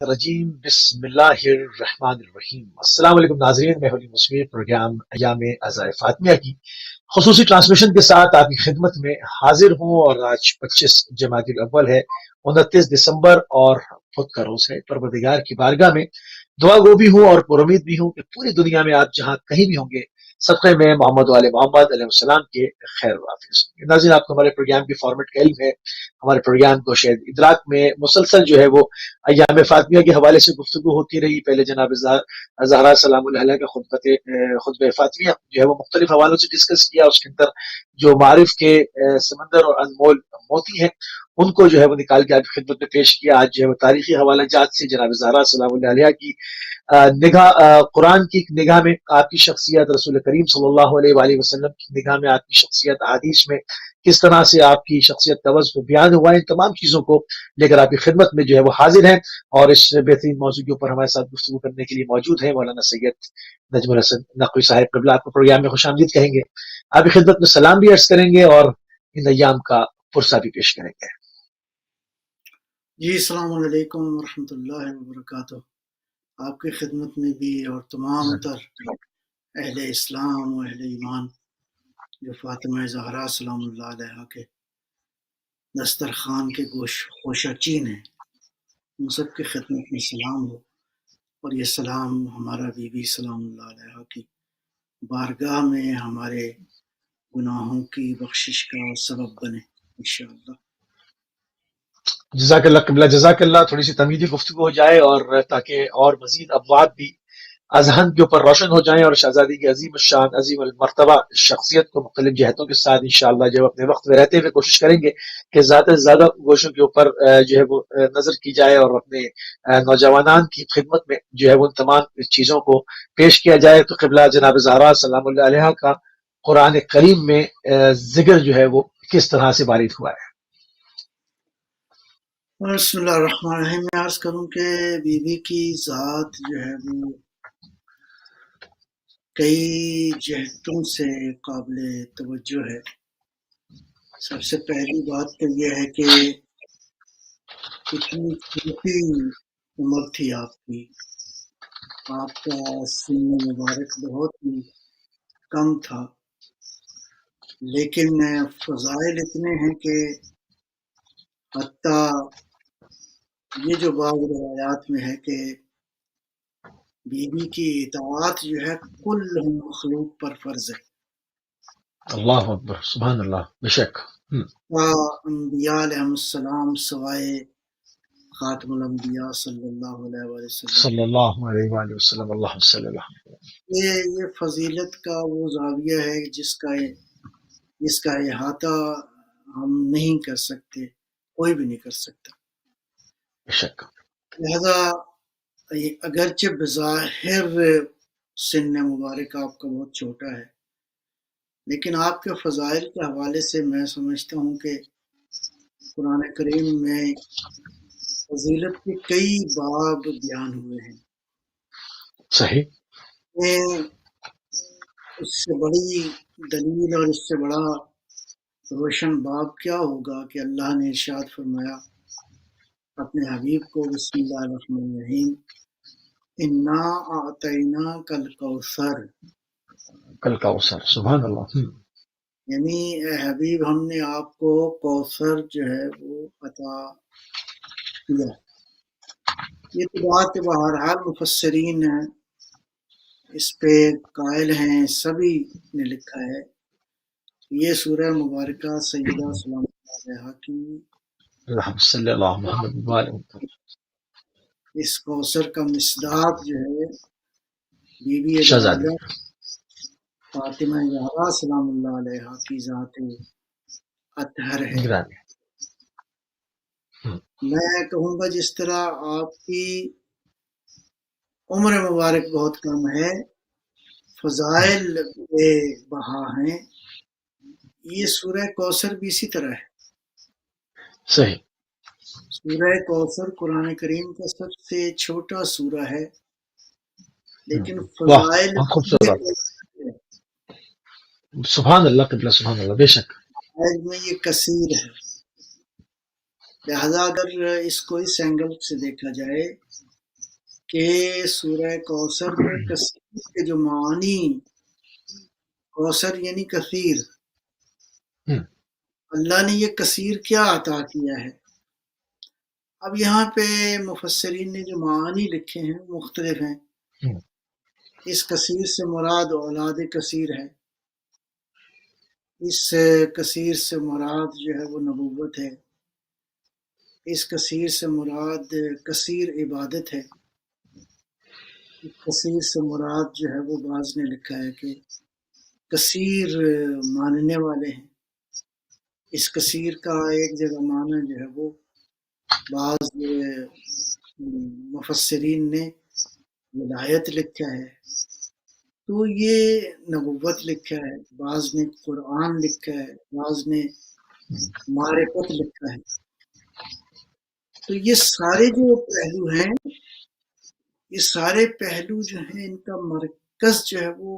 الرجیم بسم اللہ الرحمن الرحیم۔ السلام علیکم ناظرین، میں ہولی مصویر پروگرام ایام عزائے فاطمیہ کی خصوصی ٹرانسمیشن کے ساتھ آپ کی خدمت میں حاضر ہوں، اور آج 25 جمادی الاول ہے، 29 دسمبر اور خود کا روز ہے۔ پروردگار کی بارگاہ میں دعا گو بھی ہوں اور پر امید بھی ہوں کہ پوری دنیا میں آپ جہاں کہیں بھی ہوں گے، صدقے میں محمد و آل محمد علیہ السلام کے خیر و عافیت سے۔ ناظرین، آپ کو ہمارے پروگرام کی فارمیٹ کا علم ہے۔ ہمارے پروگرام کو شاید ادراک میں مسلسل جو ہے وہ ایام فاطمیہ کے حوالے سے گفتگو ہوتی رہی۔ پہلے جناب زہرا سلام اللہ علیہ کا خطبہ فاطمیہ جو ہے وہ مختلف حوالوں سے ڈسکس کیا، اس کے اندر جو معارف کے سمندر اور انمول موتی ہیں ان کو جو ہے وہ نکال کے آپ کی خدمت میں پیش کیا۔ آج جو ہے وہ تاریخی حوالہ جات سے جناب زہرا سلام اللہ علیہ کی نگاہ، قرآن کی نگاہ میں آپ کی شخصیت، رسول کریم صلی اللہ علیہ وآلہ وسلم کی نگاہ میں آپ کی شخصیت، حدیث میں کس طرح سے آپ کی شخصیت توجہ بیان ہوا ہے، ان تمام چیزوں کو لے کر آپ کی خدمت میں جو ہے وہ حاضر ہیں، اور اس بہترین موضوع کے اوپر ہمارے ساتھ گفتگو کرنے کے لیے موجود ہیں مولانا سید نجم الحسن نقوی صاحب قبلہ۔ آپ کو پروگرام میں خوش آمدید کہیں گے، آپ کی خدمت میں سلام بھی عرض کریں گے اور ان ایام کا پرسہ بھی پیش کریں گے۔ جی السلام علیکم ورحمۃ اللہ وبرکاتہ۔ آپ کی خدمت میں بھی اور تمام تر اہل اسلام و اہل ایمان جو فاطمہ زہرا سلام اللہ علیہ کے دسترخوان کے گوشہ چین ہیں، ان سب کی خدمت میں سلام ہو، اور یہ سلام ہمارا بی بی سلام اللہ علیہ کی بارگاہ میں ہمارے گناہوں کی بخشش کا سبب بنے انشاءاللہ۔ جزاک اللہ قبلہ، جزاک اللہ۔ تھوڑی سی تمیدی گفتگو ہو جائے اور تاکہ اور مزید ابواب بھی اذہان کے اوپر روشن ہو جائیں، اور شہزادی کی عظیم الشان، عظیم المرتبہ شخصیت کو مختلف جہتوں کے ساتھ انشاءاللہ جو اپنے وقت میں رہتے ہوئے کوشش کریں گے کہ زیادہ سے زیادہ گوشوں کے اوپر جو ہے وہ نظر کی جائے، اور اپنے نوجوانان کی خدمت میں جو ہے وہ ان تمام چیزوں کو پیش کیا جائے۔ تو قبلہ جناب زہرا سلام اللہ علیہ کا قرآن کریم میں ذکر جو ہے وہ کس طرح سے وارد ہوا ہے؟ بسم اللہ الرحمن الرحیم۔ میں عرض کروں کہ بی بی کی ذات جو ہے وہ کئی جہتوں سے قابل توجہ ہے۔ سب سے پہلی بات تو یہ ہے کہ اتنی چھوٹی عمر تھی آپ کی، آپ کا سن مبارک بہت ہی کم تھا، لیکن فضائل اتنے ہیں کہ حتیٰ یہ جو بعض روایات میں ہے کہ بی بی کی اطاعت جو ہے کل مخلوق پر فرض ہے۔ اللہ اکبر، سبحان اللہ، بے شک۔ انبیاء علیہ السلام سوائے خاتم الانبیاء صلی اللہ علیہ وسلم صلی اللہ علیہ وآلہ وسلم، اللہ صلی اللہ علیہ وسلم۔ یہ فضیلت کا وہ زاویہ ہے جس کا احاطہ ہم نہیں کر سکتے، کوئی بھی نہیں کر سکتا۔ بے شک۔ لہذا اگرچہ بظاہر سن مبارک آپ کا بہت چھوٹا ہے، لیکن آپ کے فضائل کے حوالے سے میں سمجھتا ہوں کہ قرآن کریم میں فضیلت کے کئی باب بیان ہوئے ہیں۔ صحیح۔ اس سے بڑی دلیل اور اس سے بڑا روشن باب کیا ہوگا کہ اللہ نے ارشاد فرمایا اپنے حبیب کو، بسم اللہ الرحمن الرحیم، انا اعطیناک الکوثر، کوثر، سبحان اللہ۔ یعنی اے حبیب ہم نے آپ کو کوثر جو ہے وہ عطا کیا۔ یہ تو بات بہرحال مفسرین اس پہ قائل ہیں، سبھی نے لکھا ہے۔ یہ سورہ مبارکہ سیدہ سلام اللہ علیہ کی اللہم صلی اللہ محمد وآلہ وسلم۔ اس کوثر کا مصداق جو ہے بی بی شہزادی عالم فاطمہ زہرا سلام اللہ علیہ کی ذات اطہر ہے۔ گرامی۔ میں کہوں گا جس طرح آپ کی عمر مبارک بہت کم ہے، فضائل بے بہا ہیں، یہ سورہ کوثر بھی اسی طرح ہے۔ صحیح۔ سورہ کوثر قرآن کریم کا سب سے چھوٹا سورہ ہے، لیکن فضائل خوبصورت، سبحان اللہ قبلہ، سبحان اللہ، بے شک میں یہ کثیر ہے۔ لہذا اگر اس کو اس اینگل سے دیکھا جائے کہ سورہ کوثر میں کثیر کے جو معنی، کوثر یعنی کثیر، ہم، اللہ نے یہ کثیر کیا عطا کیا ہے. اب یہاں پہ مفسرین نے جو معانی لکھے ہیں مختلف ہیں. ہم، اس کثیر سے مراد اولاد کثیر ہے، اس کثیر سے مراد جو ہے وہ نبوت ہے، اس کثیر سے مراد کثیر عبادت ہے، اس کثیر سے مراد جو ہے وہ بعض نے لکھا ہے کہ کثیر ماننے والے ہیں. اس کثیر کا ایک جگہ معنی جو ہے وہ بعض مفسرین نے ولایت لکھا ہے، تو یہ نبوت لکھا ہے، بعض نے قرآن لکھا ہے، بعض نے معرفت لکھا ہے. تو یہ سارے جو پہلو ہیں، یہ سارے پہلو جو ہیں ان کا مرکز جو ہے وہ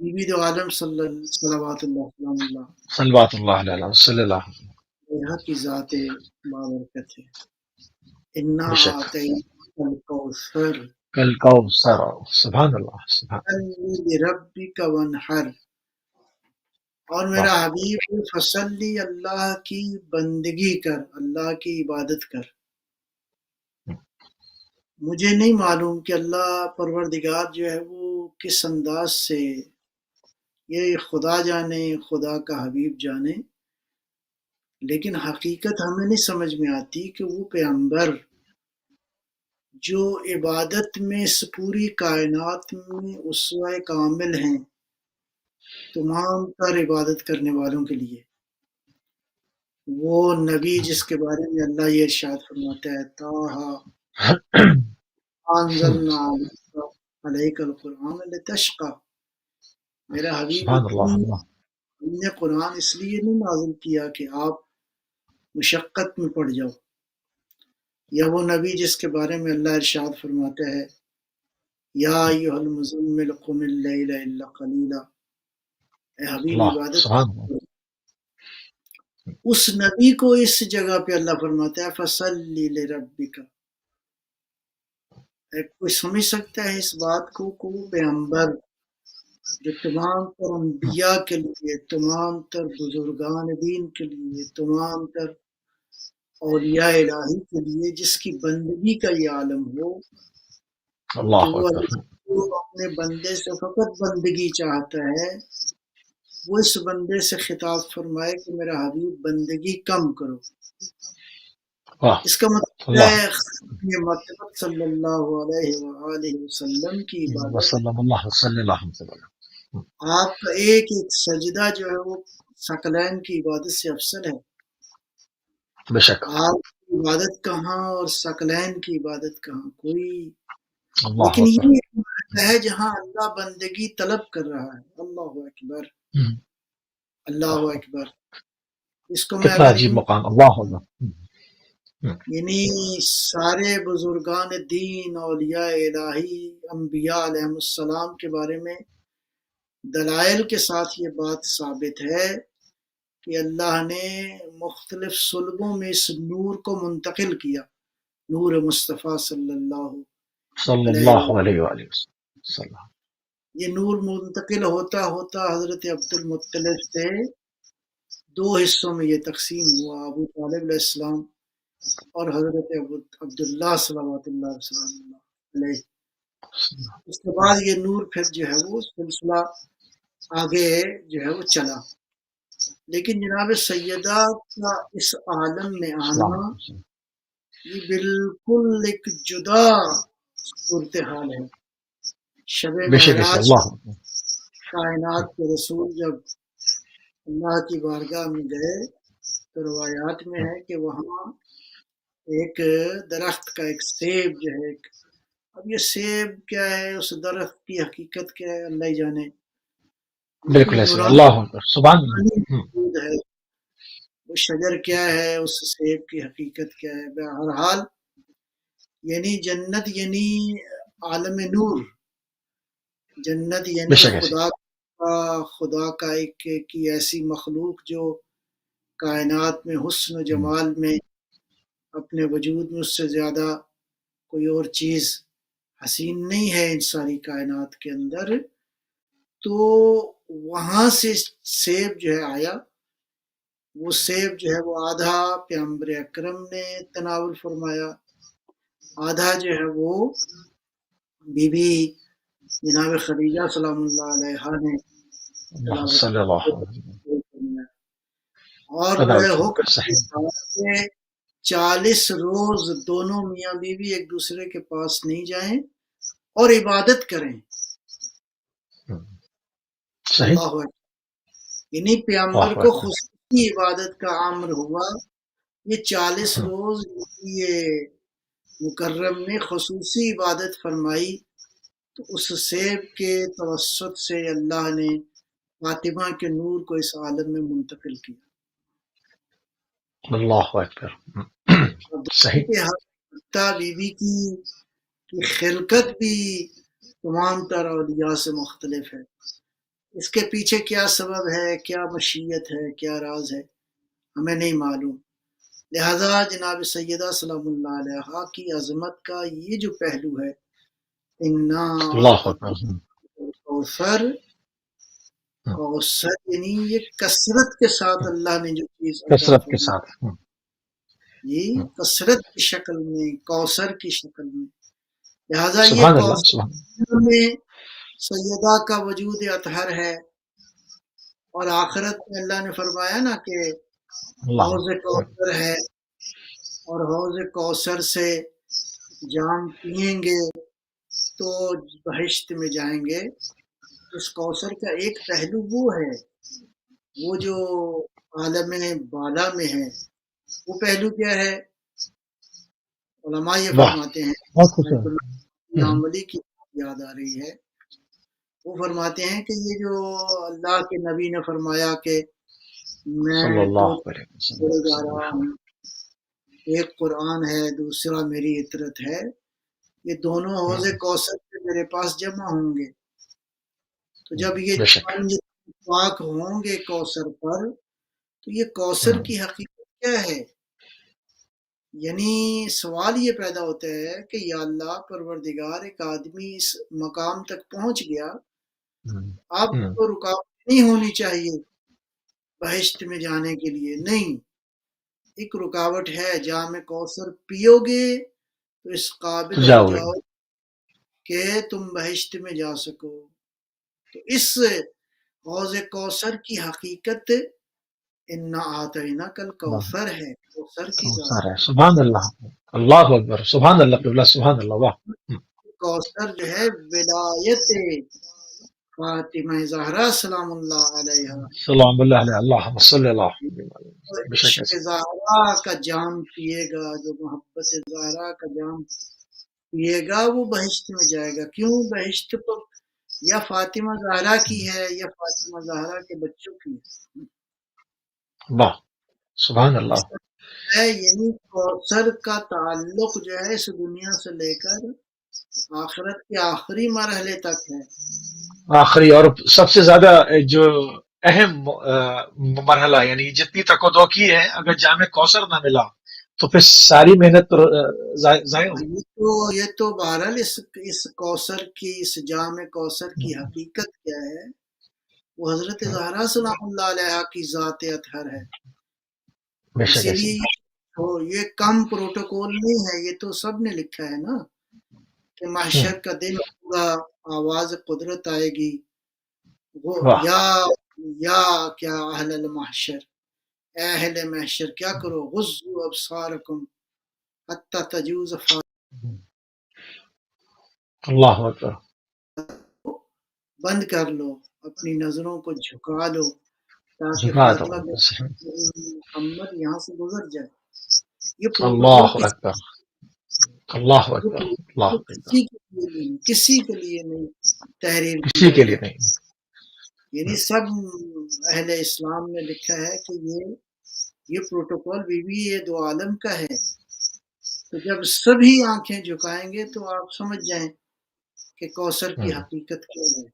نبی دو عالم صلوات اللہ وسلم اللہ صلوات اللہ علیہ صلی اللہ علیہ وسلم. علیہ کی ذات بابرکت ہے. انا بے شک اعطیناک الکوثر کل کوثر. سبحان اللہ سبحان فصلی لربک وانحر. اور اللہ. میرا حبیب فصلی، اللہ کی بندگی کر، اللہ کی عبادت کر. مجھے نہیں معلوم کہ اللہ پروردگار جو ہے وہ کس انداز سے، یہ خدا جانے، خدا کا حبیب جانے، لیکن حقیقت ہمیں نہیں سمجھ میں آتی کہ وہ پیغمبر جو عبادت میں اس پوری کائنات میں اسوہ کامل ہیں تمام تر عبادت کرنے والوں کے لیے، وہ نبی جس کے بارے میں اللہ یہ ارشاد فرماتا ہے طٰہٰ انزلنا علیک القرآن لتشقی. میرا حبیب سبحان اللہ اللہ. ہم نے قرآن اس لیے نہیں نازل کیا کہ آپ مشقت میں پڑ جاؤ. یا وہ نبی جس کے بارے میں اللہ ارشاد فرماتا ہے یا ایھا المزمل قم اللیل الا قلیلا، اے حبیب اللہ عبادت سبحان اللہ. کرو. اس نبی کو اس جگہ پہ اللہ فرماتا ہے فصلی لربک. کوئی سمجھ سکتا ہے اس بات کو کہ وہ پیغمبر جو تمام تر انبیاء کے لیے، تمام تر بزرگان دین کے لیے، تمام تر اولیاء الہی کے لیے، جس کی بندگی کا یہ عالم ہو کہ اللہ وہ اکبر. اللہ کو اپنے بندے سے فقط بندگی چاہتا ہے، وہ اس بندے سے خطاب فرمائے کہ میرا حبیب بندگی کم کرو. واہ اس کا مطلب اللہ ہے ختم مطلب صلی اللہ علیہ وآلہ وسلم کی عبادت. وسلم اللہ صلی اللہ علیہ وسلم. آپ کا ایک ایک سجدہ جو ہے وہ ثقلین کی عبادت سے افضل ہے. بے شک آپ کی عبادت کہاں اور ثقلین کی عبادت کہاں، کوئی. اللہ لیکن اکبر. یہ ایک مرحلہ ہے جہاں اللہ بندگی طلب کر رہا ہے. اللہ اکبر اللہ اکبر. اس کو میں کتنا اگر عجیب یوں، مقام. اللہ اکبر. یعنی سارے بزرگان دین، اولیاء الہی، انبیاء علیہم السلام کے بارے میں دلائل کے ساتھ یہ بات ثابت ہے کہ اللہ نے مختلف صلبوں میں اس نور کو منتقل کیا، نور مصطفیٰ صلی اللہ صلی علیہ اللہ وسلم. علیہ وآلہ وسلم. یہ نور منتقل ہوتا ہوتا حضرت عبد المطلب سے دو حصوں میں یہ تقسیم ہوا، ابو طالب علیہ السلام اور حضرت عبداللہ صلوات اللہ وسلم علیہ. اس کے بعد یہ نور پھر جو ہے وہ سلسلہ آگے جو ہے وہ چلا. لیکن جناب سیدہ کا اس عالم میں السلام آنا علیکم. یہ بالکل ایک جدا صورتحال ہے. شب بے شک ایسے. معراج اللہ اکبر. کائنات کے رسول جب اللہ کی بارگاہ میں گئے تو روایات میں ہے کہ وہاں ایک درخت کا ایک سیب جو ہے، اب یہ سیب کیا ہے، اس درخت کی حقیقت کیا ہے اللہ ہی جانے، بالکل لیکن ایسے. نورانی اللہ اکبر. سبحان اللہ. موجود ہے. وہ شجر کیا ہے، اس سیب کی حقیقت کیا ہے. بہرحال یعنی جنت یعنی عالم نور، جنت بے یعنی شک ایسے. خدا کا ایک کی ایسی مخلوق جو کائنات میں حسن و جمال میں اپنے وجود میں اس سے زیادہ کوئی اور چیز حسین نہیں ہے ان ساری کائنات کے اندر، تو وہاں سے سیب جو ہے آیا، وہ سیب جو ہے وہ آدھا پیغمبر اکرم نے تناول فرمایا، آدھا جو ہے وہ بی بی جناب خدیجہ سلام اللہ علیہا نے تلاوت صلی اللہ علیہ فرمایا، اور جو ہے وسلم. حکم کے صحیح. ساتھ کہ 40 روز دونوں میاں بیوی ایک دوسرے کے پاس نہیں جائیں اور عبادت کریں. صحیح. اللہ اکبر. یعنی پیغمبر اللہ کو اکبر. خصوصی عبادت کا امر ہوا. یہ 40 روز یہ مکرم نے خصوصی عبادت فرمائی، تو اس سیب کے توسط سے اللہ نے فاطمہ کے نور کو اس عالم میں منتقل کیا. اللہ اکبر. اور صحیح. کہ حتیٰ بی بی کی خلقت بھی تمام تر اولیاء سے مختلف ہے. اس کے پیچھے کیا سبب ہے، کیا مشیت ہے، کیا راز ہے، ہمیں نہیں معلوم. لہذا جناب سیدہ سلام اللہ علیہا کی عظمت کا یہ جو پہلو ہے، انا اللہ اکبر. کوثر، کوثر یعنی یہ کثرت کے ساتھ اللہ نے جو چیز عطا کثرت کے فرمائی، ساتھ. یہ کثرت کی شکل میں، کوثر کی شکل میں. لہذا یہ سبحان اللہ. کوثر سبحان میں سیدہ کا وجود اطہر ہے، اور آخرت میں اللہ نے فرمایا نا کہ اللہ. حوض کوثر ہے، اور حوض کوثر سے جام پئیں گے تو بہشت میں جائیں گے. اس کوثر کا ایک پہلو وہ ہے، وہ جو عالم بالا میں ہے، وہ پہلو کیا ہے؟ علماء یہ واہ، فرماتے ہیں، بہت خوش بیت اللہ عملی کی یاد آ رہی ہے، وہ فرماتے ہیں کہ یہ جو اللہ کے نبی نے فرمایا کہ میں صلی دو اللہ علیہ چھوڑے جا وسلم. رہا ہوں، ایک قرآن ہے، دوسرا میری اطرت ہے، یہ دونوں حوض کوثر سے میرے پاس جمع ہوں گے. تو جب یہ بے شک. پاک ہوں گے کوثر پر، تو یہ کوثر کی حقیقت کیا ہے؟ یعنی سوال یہ پیدا ہوتا ہے کہ یا اللہ پروردگار، ایک آدمی اس مقام تک پہنچ گیا، اب تو رکاوٹ نہیں ہونی چاہیے بہشت میں جانے کے لیے. نہیں، ایک رکاوٹ ہے، جام کوثر پیو گے تو اس قابل ہو جاؤ گے. جاؤ کہ تم بہشت میں جا سکو. تو اس حوض کوثر کی حقیقت انا آتینا کل کوثر ہے، کوثر کی ذات ہے. سبحان اللہ. اللہ اکبر. سبحان اللہ. سبحان اللہ. واہ. کوثر جو ہے ولایت فاطمہ زہرا سلام اللہ علیہا، سلام اللہ علیہ. اللہ صلی اللہ. بے شک عشق زہرا کا جام پیے گا، جو محبت زہرا کا جام پیے گا وہ بہشت میں جائے گا. کیوں؟ بہشت تو یا فاطمہ زہرا کی ہے یا فاطمہ زہرا کے بچوں کی واہ. سبحان اللہ. ہے. یعنی کوثر کا تعلق جو ہے اس دنیا سے لے کر آخرت کے آخری مرحلے تک ہے. آخری اور سب سے زیادہ جو اہم مرحلہ، یعنی جتنی تک و دو کی ہے، اگر جامع کوثر نہ ملا تو پھر ساری محنت تو ضائع ہوئی. یہ تو بہرحال اس کوثر کی، اس جامع کوثر کی حقیقت کیا ہے؟ وہ حضرت زہرا سلام اللہ علیہا کی ذات اطہر ہے. اسی لیے یہ کم پروٹوکول نہیں ہے، یہ تو سب نے لکھا ہے نا کہ محشر کا دن ہوگا، آواز قدرت آئے گی، وہ یا کیا اہل المحشر، اے اہل محشر کیا کرو، غضوا ابصارکم حتی تجوز اللہ اکبر. بند کر لو، اپنی نظروں کو جھکا لو تاکہ جھکا دو. فاطمہ محمد یہاں سے گزر جائے. یہ اللہ پروٹوکول اکبر. اللہ اکبر. اللہ اکبر. کسی کے لیے نہیں تحریر کسی کے لیے نہیں. یعنی سب اہل اسلام نے لکھا ہے کہ یہ پروٹوکول بھی یہ دو عالم کا ہے. تو جب سبھی آنکھیں جھکائیں گے تو آپ سمجھ جائیں کہ کوثر کی حقیقت کیا ہے،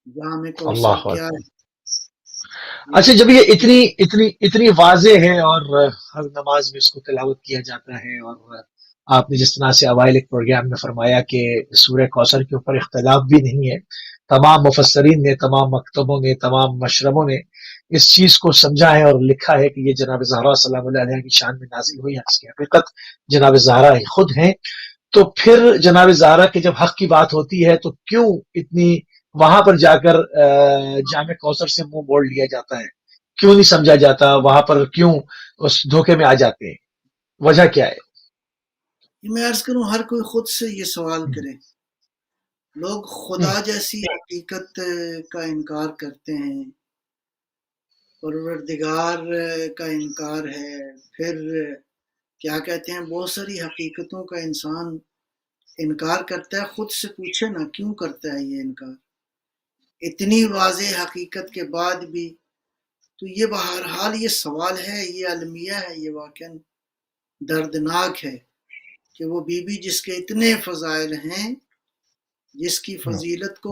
جامع کوثر کیا ہے. اچھا، جب یہ اتنی واضح ہے اور ہر نماز میں اس کو تلاوت کیا جاتا ہے اور آپ نے جس طرح سے اوائل ایک پروگرام میں فرمایا کہ سورہ کوثر کے اوپر اختلاف بھی نہیں ہے، تمام مفسرین نے، تمام مکتبوں نے، تمام مشربوں نے اس چیز کو سمجھا ہے اور لکھا ہے کہ یہ جناب زہرا سلام اللہ علیہ کی شان میں نازل ہوئی ہے، اس کی حقیقت جناب زہرا ہی خود ہیں. تو پھر جناب زہرا کی جب حق کی بات ہوتی ہے تو کیوں اتنی وہاں پر جا کر جامع کوثر سے منہ موڑ لیا جاتا ہے؟ کیوں نہیں سمجھا جاتا؟ وہاں پر کیوں اس دھوکے میں آ جاتے ہیں؟ وجہ کیا ہے؟ میں عرض کروں، ہر کوئی خود سے یہ سوال کرے. لوگ خدا جیسی حقیقت کا انکار کرتے ہیں، پروردگار کا انکار ہے، پھر کیا کہتے ہیں، بہت ساری حقیقتوں کا انسان انکار کرتا ہے. خود سے پوچھے نا کیوں کرتا ہے یہ انکار، اتنی واضح حقیقت کے بعد بھی. تو یہ بہرحال یہ سوال ہے، یہ المیہ ہے، یہ واقعاً دردناک ہے کہ وہ بی بی جس کے اتنے فضائل ہیں، جس کی فضیلت کو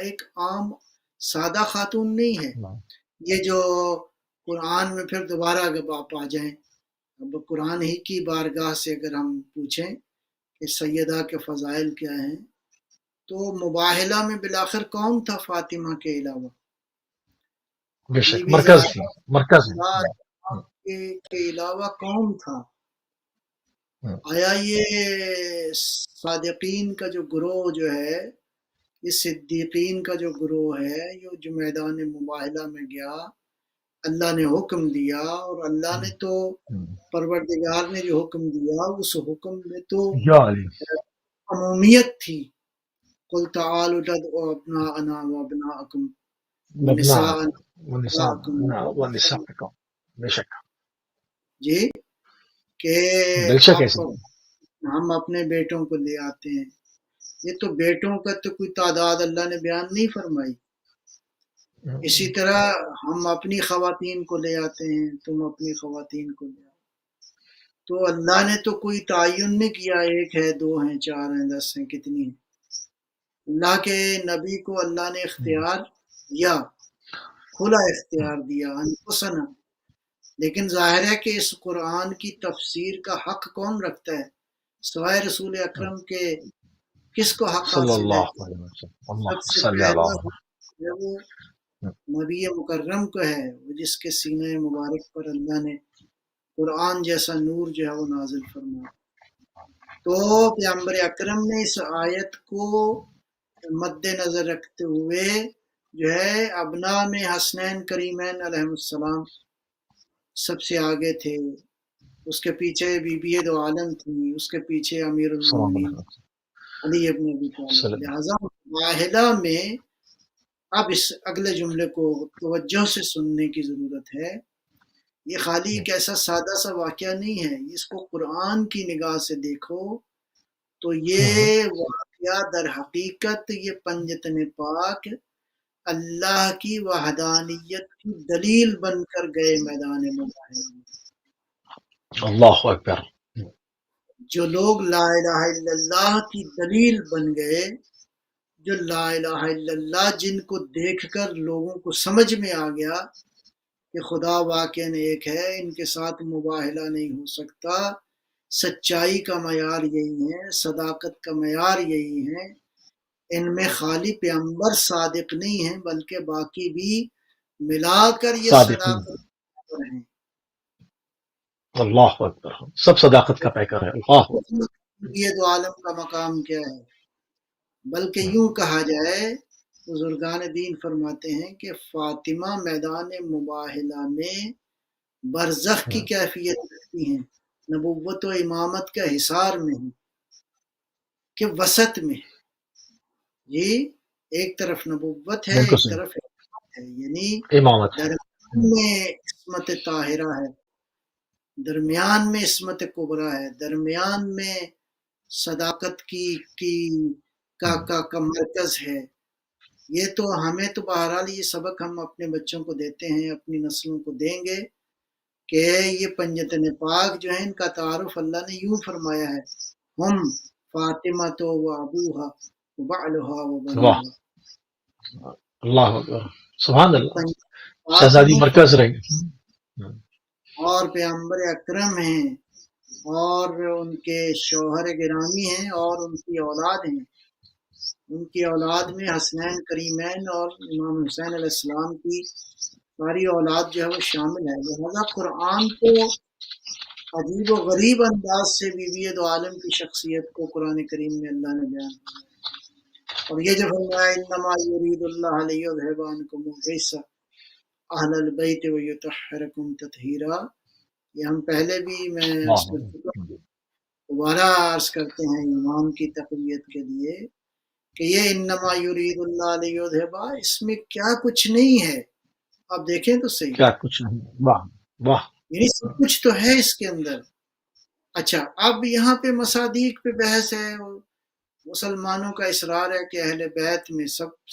ایک عام سادہ خاتون نہیں ہے. یہ جو قرآن میں پھر دوبارہ اگر آپ آ جائیں، اب قرآن ہی کی بارگاہ سے اگر ہم پوچھیں کہ سیدہ کے فضائل کیا ہیں، تو مباہلہ میں بالآخر کون تھا فاطمہ کے علاوہ؟ بے بی شک بی مرکز زہرا تھی، مرکز کے علاوہ کون تھا؟ آیا یہ صادقین کا جو گروہ جو ہے، یہ صدیقین کا جو گروہ ہے، یہ جو میدان مباہلہ میں گیا، اللہ نے حکم دیا، اور اللہ نے تو پروردگار نے جو حکم دیا اس حکم میں تو یا علی عمومیت تھی. قل تعالوا ندعو ابناءنا وابناءکم ونساءنا ونساءکم. بے شک جی، کہ بے شک ایسے ہم اپنے بیٹوں کو لے آتے ہیں. یہ تو بیٹوں کا تو کوئی تعداد اللہ نے بیان نہیں فرمائی. اسی طرح ہم اپنی خواتین کو لے آتے ہیں، تم اپنی خواتین کو لے آتے. تو اللہ نے تو کوئی تعین نہیں کیا ایک ہے، دو ہیں، چار ہیں، 10 ہیں، کتنی ہیں. اللہ کے نبی کو اللہ نے اختیار دیا، کھلا اختیار دیا انفسنا. لیکن ظاہر ہے کہ اس قرآن کی تفسیر کا حق کون رکھتا ہے سوائے رسول اکرم کے؟ کس کو حق صلی حاصل ہے؟ اللہ علیہ وسلم. سب سے صلی پہلا اللہ جو وہ نبی مکرم کو ہے، وہ جس کے سینہ مبارک پر اللہ نے قرآن جیسا نور جو ہے وہ نازل فرمایا. تو پیغمبر اکرم نے اس آیت کو مد نظر رکھتے ہوئے جو ہے ابنا میں حسنین کریمین علیہ السلام سب سے آگے تھے، اس کے پیچھے بی بی دو عالم تھی، اس کے پیچھے امیر المومنین علی ابن ابی طالب. لہذا مباہلہ میں اب اس اگلے جملے کو توجہ سے سننے کی ضرورت ہے. یہ خالی ایک ایسا سادہ سا واقعہ نہیں ہے، اس کو قرآن کی نگاہ سے دیکھو تو یہ واقعہ در حقیقت یہ پنجتن پاک اللہ کی وحدانیت کی دلیل بن کر گئے میدان مباہلہ میں. اللہ اکبر. جو لوگ لا الہ الا اللہ کی دلیل بن گئے، جو لا الہ الا اللہ جن کو دیکھ کر لوگوں کو سمجھ میں آ گیا کہ خدا واقعاً ایک ہے، ان کے ساتھ مباہلہ نہیں ہو سکتا، سچائی کا معیار یہی ہے، صداقت کا معیار یہی ہے. ان میں خالی پیغمبر صادق نہیں ہیں بلکہ باقی بھی ملا کر یہ صداقت ہیں. اللہ اکبر. سب صداقت کا پیکر ہے. اللہ یہ دو عالم کا مقام کیا ہے؟ بلکہ یوں کہا جائے، بزرگان دین فرماتے ہیں کہ فاطمہ میدان مباہلہ میں برزخ کی کیفیت رکھتی ہیں، نبوت و امامت کا حصار میں ہیں کہ وسط میں. جی، ایک طرف نبوت ہے، ایک طرف امامت ہے، یعنی درمیان میں عصمت طاہرہ ہے، درمیان میں عصمت کبریٰ ہے، درمیان میں صداقت کا مرکز ہے. یہ تو ہمیں تو بہرحال یہ سبق ہم اپنے بچوں کو دیتے ہیں، اپنی نسلوں کو دیں گے کہ یہ پنجتن پاک جو ہیں ان کا تعارف اللہ نے یوں فرمایا ہے، ہم فاطمہ تو و ابوہا و بعلہا و بنوہا. اللہ اکبر. سبحان اللہ. شہزادی مرکز رہی اور پیغمبر اکرم ہیں اور ان کے شوہر گرامی ہیں اور ان کی اولاد ہیں. ان کی اولاد میں حسنین کریمین اور امام حسین علیہ السلام کی ساری اولاد جو ہے وہ شامل ہے. لہذا قرآن کو عجیب و غریب انداز سے بیوی دو عالم کی شخصیت کو قرآن کریم میں اللہ نے بیان کیا. اور یہ جو فرمایا انما یرید اللہ لیذھب عنکم الرجس اہل البیت ویطہرکم تطہیرا، یہ ہم پہلے بھی میں عرض کر چکا، دوبارہ عرض کرتے ہیں ایمان کی تقویت کے لیے کہ یہ انما یرید اللہ لیذھب، اس میں کیا کچھ نہیں ہے. آپ دیکھیں تو صحیح، کیا کچھ نہیں. واہ واہ. یعنی سب کچھ تو ہے اس کے اندر. اچھا، اب یہاں پہ مصادیق پہ بحث ہے، مسلمانوں کا اصرار ہے کہ اہل بیت میں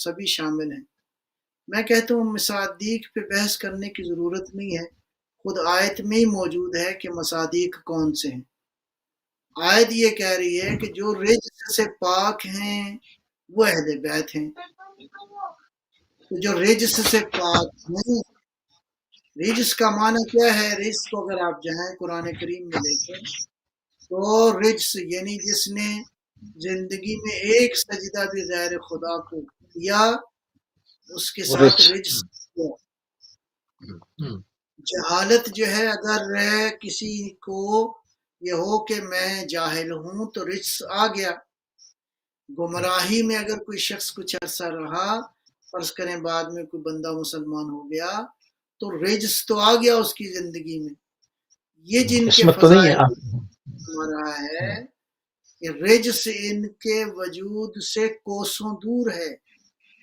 سبھی شامل ہیں. میں کہتا ہوں مصادیق پہ بحث کرنے کی ضرورت نہیں ہے، خود آیت میں ہی موجود ہے کہ مصادیق کون سے ہیں. آیت یہ کہہ رہی ہے کہ جو رجس سے پاک ہیں وہ اہل بیت ہیں. تو جو رجس سے پاک ہیں، رجس کا معنی کیا ہے؟ رجس کو اگر آپ جائیں قرآن کریم میں دیکھیں تو رجس یعنی جس نے زندگی میں ایک سجدہ بھی غیر خدا کو کیا اس کے ساتھ رجس کیا. جہالت جو ہے، اگر کسی کو یہ ہو کہ میں جاہل ہوں تو رجس آ گیا. گمراہی میں اگر کوئی شخص کچھ عرصہ رہا، فرض کریں بعد میں کوئی بندہ مسلمان ہو گیا تو رجس تو آ گیا اس کی زندگی میں. یہ جن کے فضائل رہا ہے کہ رجس ان کے وجود سے کوسوں دور ہے،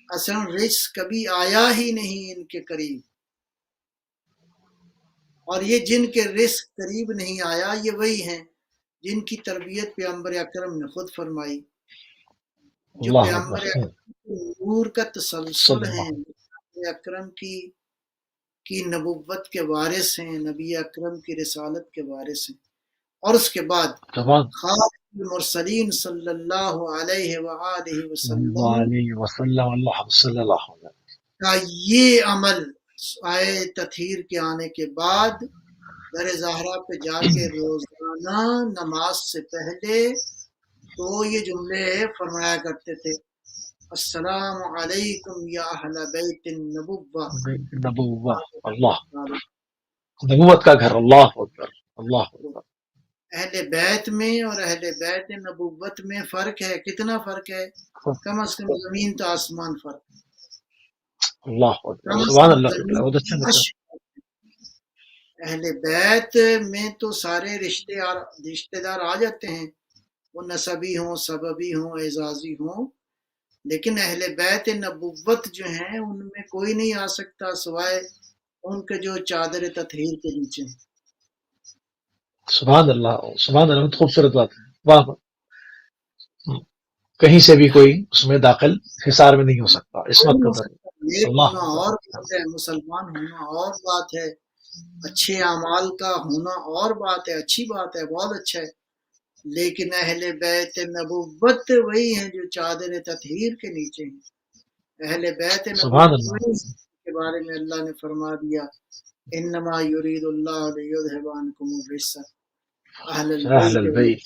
اصلا رجس کبھی آیا ہی نہیں ان کے قریب. اور یہ جن کے رزق قریب نہیں آیا یہ وہی ہیں جن کی تربیت پیغمبر اکرم نے خود فرمائی، جو پیغمبر اکرم کی نور کا تسلسل ہیں، پیغمبر اکرم کی نبوت کے وارث ہیں، نبی اکرم کی رسالت کے وارث ہیں. اور اس کے بعد خاتم المرسلین صلی اللہ علیہ وآلہ وسلم کا یہ عمل آئے تطہیر کے آنے کے بعد در زہرا پہ جا کے روزانہ نماز سے پہلے تو یہ جملے فرمایا کرتے تھے، السلام علیکم یا اہل بیت النبوہ. اللہ نبوت کا گھر. اللہ اکبر. اللہ اکبر. اہل بیت میں اور اہل بیت نبوت میں فرق ہے. کتنا فرق ہے؟ کم از کم زمین تو آسمان فرق. اللہ اکبر. سبحان اللہ. اہل بیت میں تو سارے رشتے دار آ جاتے ہیں، وہ نسبی ہوں، سببی ہوں، اعزازی ہوں، لیکن اہل بیت نبوت جو ہیں ان میں کوئی نہیں آ سکتا سوائے ان کے جو چادر تطہیر کے نیچے. سبحان اللہ. سبحان اللہ. خوبصورت بات ہے. واہ. کہیں سے بھی کوئی اس میں داخل حصار میں نہیں ہو سکتا. عصمت کا در. ہونا اور بات ہے، مسلمان ہونا اور بات ہے، اچھے اعمال کا ہونا اور بات ہے، اچھی بات ہے، بہت اچھا ہے، لیکن اہل بیت نبوت وہی ہیں جو چادر تطہیر کے نیچے ہیں. اہل بیت نبوت کے بارے میں اللہ نے فرما دیا انما یرید اللہ لیذھب عنکم الرجس اہل البیت.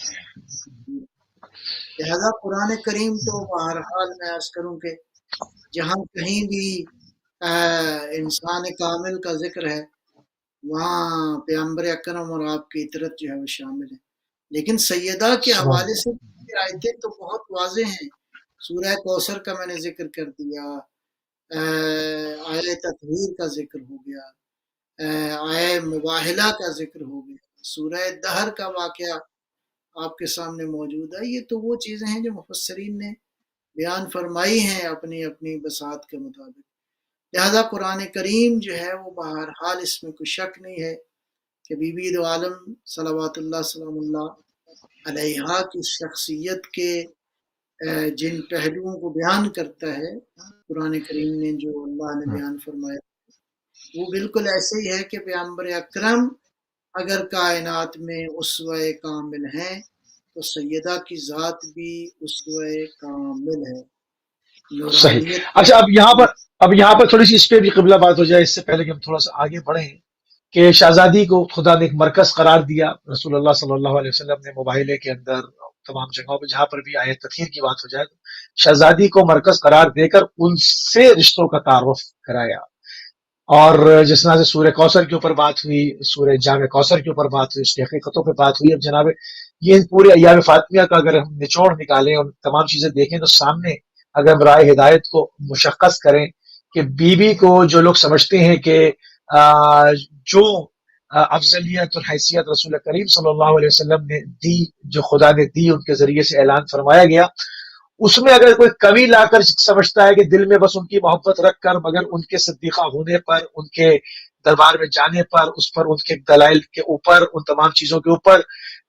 لہذا قرآن کریم تو بہرحال میں عرض کروں کہ جہاں کہیں بھی انسان کامل کا ذکر ہے وہاں پیغمبر اکرم اور آپ کی اطرت جو ہے وہ شامل ہے. لیکن سیدہ کے حوالے سے آیتیں تو بہت واضح ہیں. سورہ کوثر کا میں نے ذکر کر دیا، آیت تطہیر کا ذکر ہو گیا، آیت مباہلہ کا ذکر ہو گیا، سورہ دہر کا واقعہ آپ کے سامنے موجود ہے. یہ تو وہ چیزیں ہیں جو مفسرین نے بیان فرمائی ہیں اپنی اپنی بساط کے مطابق. لہذا قرآن کریم جو ہے وہ بہرحال اس میں کوئی شک نہیں ہے کہ بی بی دو عالم صلوات اللہ سلام اللہ علیہا کی شخصیت کے جن پہلوؤں کو بیان کرتا ہے قرآن کریم نے، جو اللہ نے بیان فرمایا، وہ بالکل ایسے ہی ہے کہ پیغمبر اکرم اگر کائنات میں اسوہ کامل ہیں تو سیدہ کی ذات بھی اسوہ کامل ہے. صحیح. اچھا اب یہاں پر تھوڑی سی اس پہ بھی قبلہ بات ہو جائے اس سے پہلے کہ ہم تھوڑا سا آگے بڑھیں کہ شہزادی کو خدا نے ایک مرکز قرار دیا. رسول اللہ صلی اللہ علیہ وسلم نے مباہلے کے اندر تمام جگہوں پہ جہاں پر بھی آیت تطہیر کی بات ہو جائے تو شہزادی کو مرکز قرار دے کر ان سے رشتوں کا تعارف کرایا. اور جس طرح سے سورہ کوثر کے اوپر بات ہوئی، سورہ جامع کوثر کے اوپر بات ہوئی، اس کی حقیقتوں پہ بات ہوئی. اب جناب یہ پورے ایام فاطمیہ کا اگر ہم نچوڑ نکالیں اور تمام چیزیں دیکھیں تو سامنے اگر ہم رائے ہدایت کو مشخص کریں کہ بیوی کو جو لوگ سمجھتے ہیں کہ جو افضلیت اور حیثیت رسول کریم صلی اللہ علیہ وسلم نے دی، جو خدا نے دی، ان کے ذریعے سے اعلان فرمایا گیا، اس میں اگر کوئی کمی لا کر سمجھتا ہے کہ دل میں بس ان کی محبت رکھ کر مگر ان کے صدیقہ ہونے پر، ان کے دربار میں جانے پر، اس پر ان کے دلائل کے اوپر، ان تمام چیزوں کے اوپر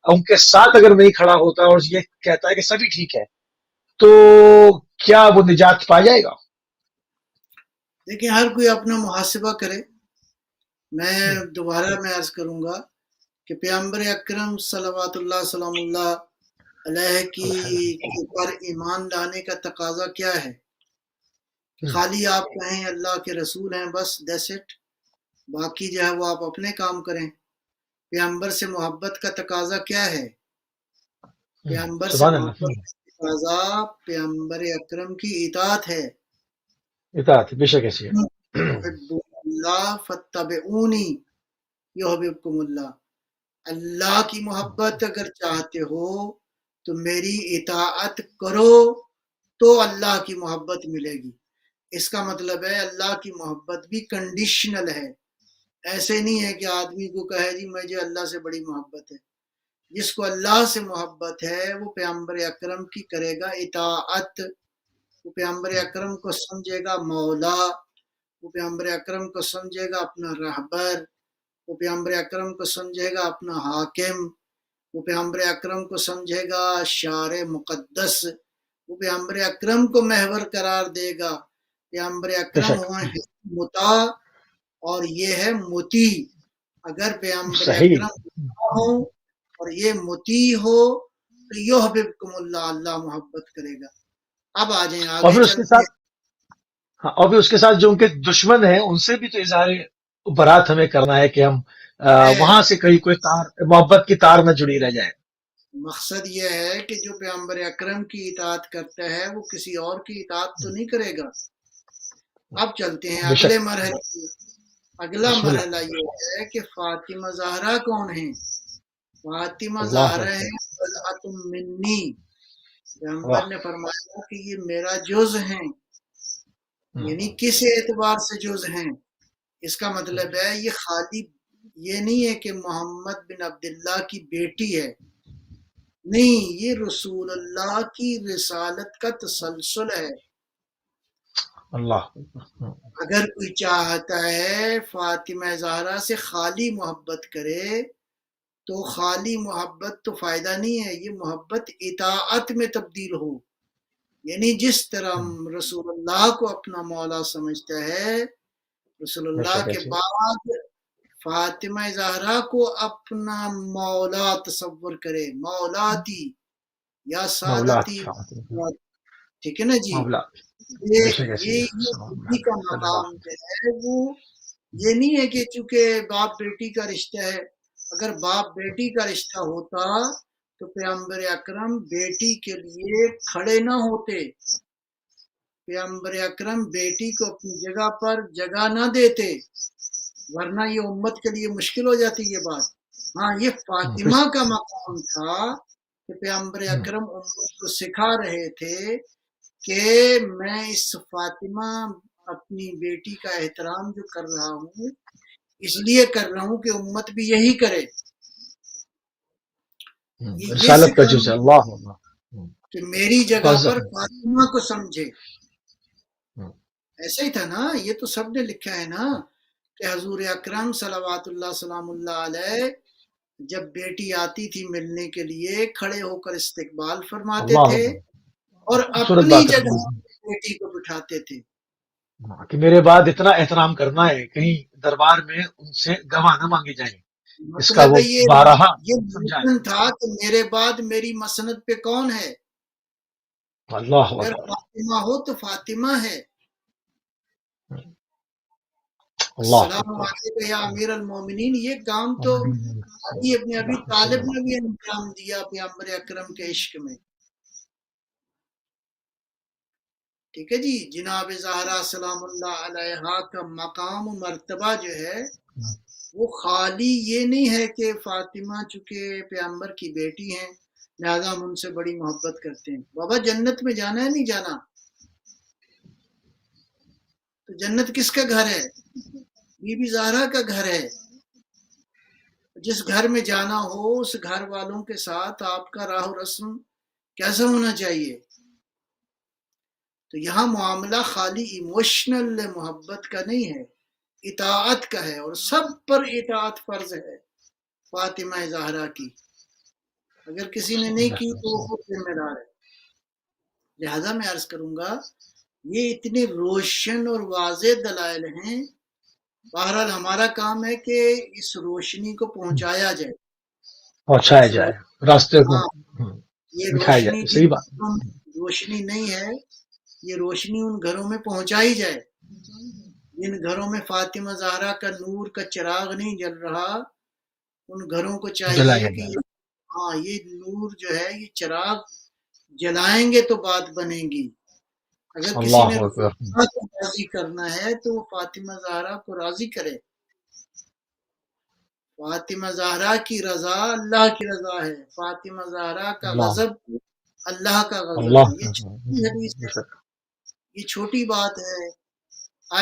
ان کے ساتھ اگر نہیں کھڑا ہوتا اور یہ کہتا ہے کہ سبھی ٹھیک ہے، تو کیا وہ نجات پا جائے گا؟ دیکھیں، ہر کوئی اپنا محاسبہ کرے. میں دوبارہ میں عرض کروں گا کہ پیغمبر اکرم صلوات اللہ سلام اللہ علیہ کی پر ایمان لانے کا تقاضا کیا ہے؟ خالی آپ کہیں اللہ کے رسول ہیں، بس دیٹس اٹ، باقی جو ہے وہ آپ اپنے کام کریں. پیغمبر سے محبت کا تقاضا کیا ہے؟ پیغمبر سے سبحان محبت اللہ، کا تقاضا پیغمبر اکرم کی اطاعت ہے. اطاعت بے شک ایسی ہے. احبوا اللہ فاتبعونی یحببکم اللہ. اللہ کی محبت اگر چاہتے ہو تو میری اطاعت کرو تو اللہ کی محبت ملے گی. اس کا مطلب ہے اللہ کی محبت بھی کنڈیشنل ہے. ایسے نہیں ہے کہ آدمی کو کہے جی مجھے اللہ سے بڑی محبت ہے. جس کو اللہ سے محبت ہے وہ پیغمبر اکرم کی کرے گا اطاعت، وہ پیغمبر اکرم کو سمجھے گا مولا، وہ پیغمبر اکرم کو سمجھے گا اپنا رہبر، وہ پیغمبر اکرم کو سمجھے گا اپنا حاکم، وہ پیغمبر اکرم کو سمجھے گا شارع مقدس، وہ پیغمبر اکرم کو محور قرار دے گا. پیغمبر اکرم ہوا ہے مطاع اور یہ ہے مطیع. اگر پیغمبر صحیح. اکرم ہو اور یہ مطیع ہو تو یحببکم اللہ، اللہ محبت کرے گا. اب آ جائیں اور آگے پھر اس کے چلتے ساتھ اور پھر اس کے ساتھ جو ان کے دشمن ہیں ان سے بھی تو اظہار برات ہمیں کرنا ہے کہ ہم ہیں. وہاں سے کہیں کوئی تار، محبت کی تار نہ جڑی رہ جائے. مقصد یہ ہے کہ جو پیغمبر اکرم کی اطاعت کرتا ہے وہ کسی اور کی اطاعت تو نہیں کرے گا. اب چلتے ہیں بے شک. اگلے مرحلے کی. اگلا بسم اللہ. مرحلہ یہ ہے کہ فاطمہ زہرا کون ہیں؟ فاطمہ اللہ زہرا اکبر. ہیں بضعۃ منی. پیغمبر واہ. نے فرمایا کہ یہ میرا جز ہیں. یعنی کس اعتبار سے جز ہیں؟ اس کا مطلب ہے یہ خالی یہ نہیں ہے کہ محمد بن عبداللہ کی بیٹی ہے، نہیں، یہ رسول اللہ کی رسالت کا تسلسل ہے. اللہ. اگر کوئی چاہتا ہے فاطمہ زہرا سے خالی محبت کرے تو خالی محبت تو فائدہ نہیں ہے، یہ محبت اطاعت میں تبدیل ہو. یعنی جس طرح رسول اللہ کو اپنا مولا سمجھتا ہے، رسول بے اللہ شک کے ایسی. بعد فاطمہ زہرا کو اپنا مولا تصور کرے، مولاتی یا مولات سادتی. فاطمہ. ٹھیک ہے نا جی. مولات یہ بے شک ایسی یہ ہے. یہ سبحان بیٹی کا اللہ. صلی مقام اللہ. جو ہے وہ یہ نہیں ہے کہ چونکہ باپ بیٹی کا رشتہ ہے. اگر باپ بیٹی کا رشتہ ہوتا تو پیغمبر اکرم بیٹی کے لیے کھڑے نہ ہوتے، پیغمبر اکرم بیٹی کو اپنی جگہ پر جگہ نہ دیتے، ورنہ یہ امت کے لیے مشکل ہو جاتی یہ بات. ہاں، یہ فاطمہ کا مقام تھا کہ پیغمبر اکرم امت کو سکھا رہے تھے کہ میں اس فاطمہ اپنی بیٹی کا احترام جو کر رہا ہوں اس لیے کر رہا ہوں کہ امت بھی یہی کرے. یہ رسالت کا سکھانا جز ہے. اللہ اللہ. کہ میری جگہ پر فاطمہ کو سمجھے. ایسا ہی تھا نا، یہ تو سب نے لکھا ہے نا کہ حضور اکرم صلوات اللہ سلام اللہ علیہ جب بیٹی آتی تھی ملنے کے لیے کھڑے ہو کر استقبال فرماتے اللہ تھے اور سورت اپنی باقر جگہ بیٹی کو بٹھاتے تھے. کہ میرے بعد اتنا احترام کرنا ہے کہیں دربار میں ان سے گواہ نہ مانگی جائیں. اس کا مطلب وہ ہے بارہا یہ سمجھائے. موزن تھا کہ میرے بعد میری مسند پہ کون ہے؟ اللہ اگر اکبر. فاطمہ ہو تو فاطمہ ہے. اللہ السلام اکبر علیکم یا امیر المومنین، یہ کام تو علی ابن ابی طالب نے بھی انجام دیا پیغمبر اکرم کے عشق میں. ٹھیک ہے جی. جناب زہرا سلام اللہ علیہا کا مقام و مرتبہ جو ہے وہ خالی یہ نہیں ہے کہ فاطمہ چونکہ پیغمبر کی بیٹی ہیں لہذا ہم ان سے بڑی محبت کرتے ہیں. بابا جنت میں جانا ہے نہیں جانا؟ تو جنت کس کا گھر ہے؟ بی بی زہرا کا گھر ہے. جس گھر میں جانا ہو اس گھر والوں کے ساتھ آپ کا راہ و رسم کیسا ہونا چاہیے؟ تو یہاں معاملہ خالی ایموشنل محبت کا نہیں ہے، اطاعت کا ہے، اور سب پر اطاعت فرض ہے فاطمہ زہرا کی. اگر کسی نے نہیں کی تو وہ خود ذمہ دار ہے. لہذا میں عرض کروں گا یہ اتنے روشن اور واضح دلائل ہیں. بہرحال ہمارا کام ہے کہ اس روشنی کو پہنچایا جائے، پہنچایا جائے راستے کو ہاں یہ دکھایا روشنی جائے. جن صحیح بات. گھروں میں روشنی نہیں ہے یہ روشنی ان گھروں میں پہنچائی جائے. جن گھروں میں فاطمہ زہرا کا نور کا چراغ نہیں جل رہا ان گھروں کو چاہیے جلایا کہ جائے. ہاں یہ نور جو ہے یہ چراغ جلائیں گے تو بات بنے گی. اگر کسی اللہ نے اکبر. اللہ کو راضی کرنا ہے تو وہ فاطمہ زہرا کو راضی کرے. فاطمہ زہرا کی رضا اللہ کی رضا ہے، فاطمہ زہرا کا اللہ غضب اللہ کا غضب اللہ ہے. یہ چھوٹی حدیث ہے، یہ چھوٹی بات ہے،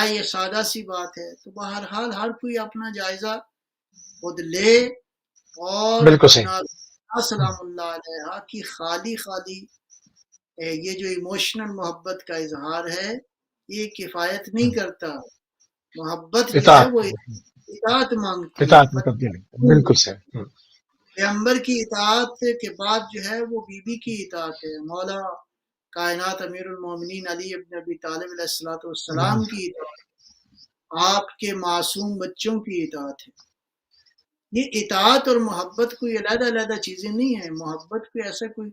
یہ سادہ سی بات ہے. تو بہرحال ہر کوئی اپنا جائزہ خود لے. اور بالکل صحیح. جناب سلام اللہ علیہ کی خالی یہ جو ایموشنل محبت کا اظہار ہے یہ کفایت نہیں کرتا. محبت جو ہے اطاعت وہ اطاعت مانگتی ہے. اطاعت میں تبدیلی. بالکل صحیح. پیغمبر کی اطاعت کے بعد جو ہے وہ بی بی کی اطاعت ہے. مولا کائنات امیر المومنین علی ابن ابی طالب علیہ السلام کی اطاعت، آپ کے معصوم بچوں کی اطاعت ہے. یہ اطاعت اور محبت کوئی علیحدہ علیحدہ چیزیں نہیں ہیں. محبت کوئی ایسا کوئی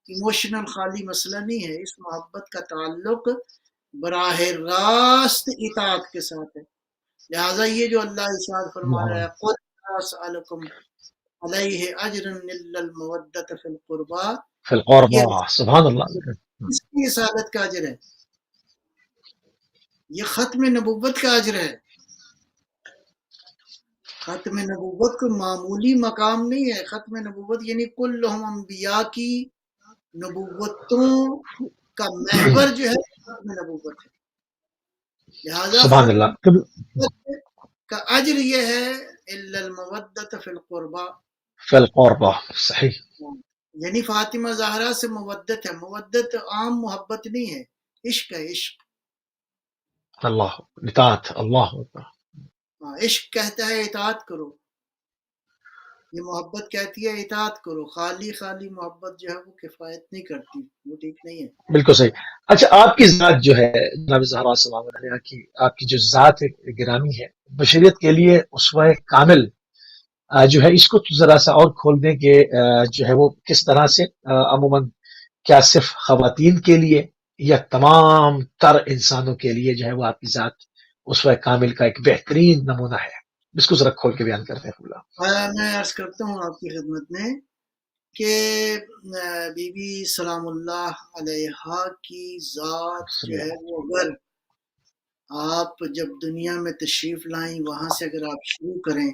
ایموشنل خالی مسئلہ نہیں ہے. اس محبت کا تعلق براہ راست اطاعت کے ساتھ ہے. لہٰذا یہ جو اللہ ارشاد فرما رہا ہے قُلْ لَا أَسْأَلُكُمْ عَلَيْهِ أَجْرًا إِلَّا الْمَوَدَّةَ فِي الْقُرْبَى، فی القربہ. یہ سبحان اللہ. اس کی رسالت کا اجر ہے، یہ ختم نبوت کا اجر ہے. ختم نبوت کو معمولی مقام نہیں ہے. ختم نبوت یعنی کلہم انبیاء کی نبوتوں کا محور جو ہے ختم نبوت ہے. لہذا سبحان ختم اللہ. نبوت کا اجر یہ ہے الا المودۃ فی القربى، فی القربہ. صحیح. یعنی فاطمہ زہرا سے مودت ہے. مودت عام محبت نہیں ہے، عشق ہے. عشق، اللہ اطاعت. اللہ اکبر. عشق کہتا ہے اطاعت کرو، یہ محبت کہتی ہے اطاعت کرو. خالی محبت جو ہے وہ کفایت نہیں کرتی، وہ ٹھیک نہیں ہے. بالکل صحیح. اچھا آپ کی ذات جو ہے جناب زہرا سلام علیہا کی، آپ کی جو ذات گرامی ہے بشریت کے لیے اسوہ کامل جو ہے، اس کو ذرا سا اور کھول دیں کہ جو ہے وہ کس طرح سے عموماً کیا صرف خواتین کے لیے یا تمام تر انسانوں کے لیے جو ہے وہ آپ کی ذات اسوہ کامل کا ایک بہترین نمونہ ہے؟ اس کو ذرا کھول کے بیان کرتے ہیں. میں عرض کرتا ہوں آپ کی خدمت میں کہ بی بی سلام اللہ علیہا کی ذات جو ہے وہ اگر آپ جب دنیا میں تشریف لائیں وہاں سے اگر آپ شروع کریں